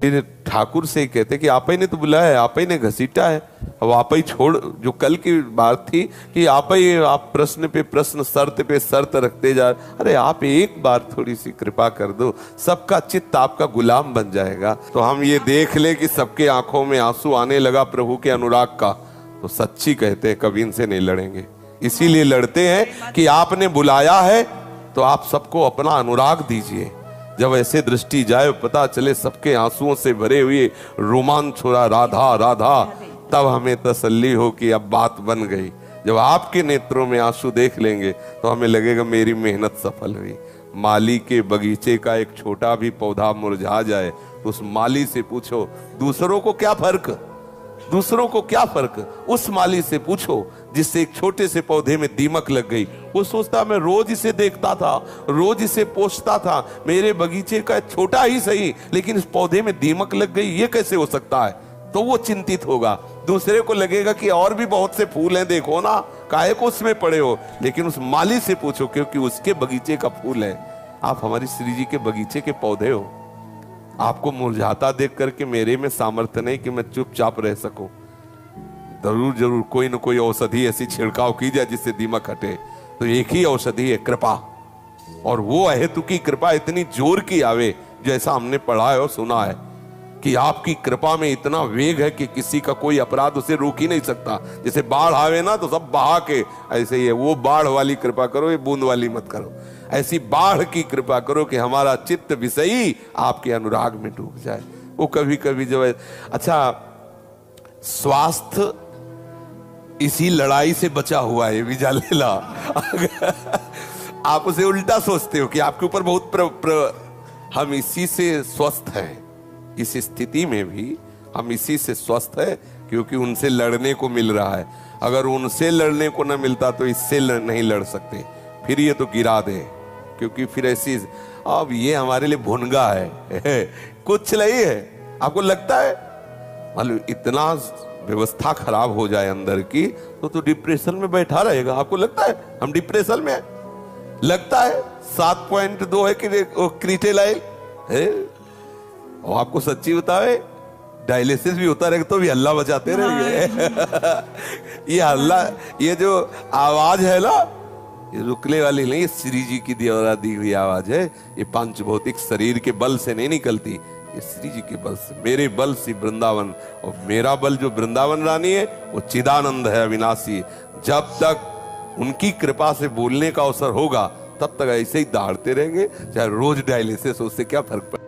फिर ठाकुर से कहते कि आप ही ने तो बुलाया है, आप ही ने घसीटा है, अब आप ही छोड़। जो कल की बात थी कि आप ही, आप प्रश्न पे प्रश्न, शर्त पे शर्त रखते जा, अरे आप एक बार थोड़ी सी कृपा कर दो, सबका चित्त आपका गुलाम बन जाएगा। तो हम ये देख ले कि सबके आंखों में आंसू आने लगा प्रभु के अनुराग का, तो सच्ची कहते हैं कभी इनसे नहीं लड़ेंगे। इसीलिए लड़ते हैं कि आपने बुलाया है तो आप सबको अपना अनुराग दीजिए। जब ऐसे दृष्टि जाए, पता चले सबके आंसुओं से भरे हुए रोमांच हो रहा, राधा राधा, तब हमें तसल्ली हो कि अब बात बन गई। जब आपके नेत्रों में आंसू देख लेंगे तो हमें लगेगा मेरी मेहनत सफल हुई। माली के बगीचे का एक छोटा भी पौधा मुरझा जाए तो उस माली से पूछो दूसरों को क्या फर्क, दूसरों को क्या फर्क। उस माली से पूछो जिससे एक छोटे से पौधे में दीमक लग गई, वो सोचता मैं रोज इसे देखता था, रोज इसे पोषता था, मेरे बगीचे का छोटा ही सही, लेकिन इस पौधे में दीमक लग गई, ये कैसे हो सकता है। तो वो चिंतित होगा। दूसरे को लगेगा कि और भी बहुत से फूल हैं, देखो ना, काहे को उसमें पड़े हो। लेकिन उस माली से पूछो क्योंकि उसके बगीचे का फूल है। आप हमारी श्री जी के बगीचे के पौधे हो। आपको मुरझाता देख करके मेरे में सामर्थ्य नहीं कि मैं चुपचाप रह सकूं। जरूर जरूर कोई न कोई औषधि ऐसी छिड़काव की जाए जिससे दीमक हटे। तो एक ही औषधि है, कृपा। और वो अहेतुकी कृपा इतनी जोर की आवे, जैसा हमने पढ़ा है और सुना है कि आपकी कृपा में इतना वेग है कि किसी का कोई अपराध उसे रोक ही नहीं सकता। जैसे बाढ़ आवे ना तो सब बहा के, ऐसे ही है। वो बाढ़ वाली कृपा करो, ये बूंद वाली मत करो। ऐसी बाढ़ की कृपा करो कि हमारा चित्त विषयी आपके अनुराग में डूब जाए। वो कभी कभी जो है, अच्छा, स्वास्थ्य इसी लड़ाई से बचा हुआ है, भी जान लेला। आप उसे उल्टा सोचते हो कि आपके ऊपर बहुत हम इसी से स्वस्थ हैं। इस स्थिति में भी हम इसी से स्वस्थ है क्योंकि उनसे लड़ने को मिल रहा है। अगर उनसे लड़ने को ना मिलता तो इससे नहीं लड़ सकते। फिर ये तो गिरा दे, क्योंकि फिर ऐसी, अब ये हमारे लिए भुनगा है। कुछ नहीं है। आपको लगता है मतलब इतना व्यवस्था खराब हो जाए अंदर की तो डिप्रेशन में बैठा रहेगा। आपको लगता है हम डिप्रेशन में है? लगता है 7.2 है कि क्रीटेलाइल है। और आपको सच्ची बताए, डायलिसिस भी होता रहेगा तो भी हल्ला बजाते रहेंगे। ये हल्ला, ये जो आवाज है ना, ये रुकने वाली नहीं, ये श्री जी की द्वारा दी हुई आवाज है। ये पंच भौतिक शरीर के बल से नहीं निकलती, ये श्री जी के बल से। मेरे बल से वृंदावन, और मेरा बल जो वृंदावन रानी है वो चिदानंद है, अविनाशी। जब तक उनकी कृपा से बोलने का अवसर होगा तब तक ऐसे ही दौड़ते रहेंगे, चाहे रोज डायलिसिस, उससे क्या फर्क पड़े।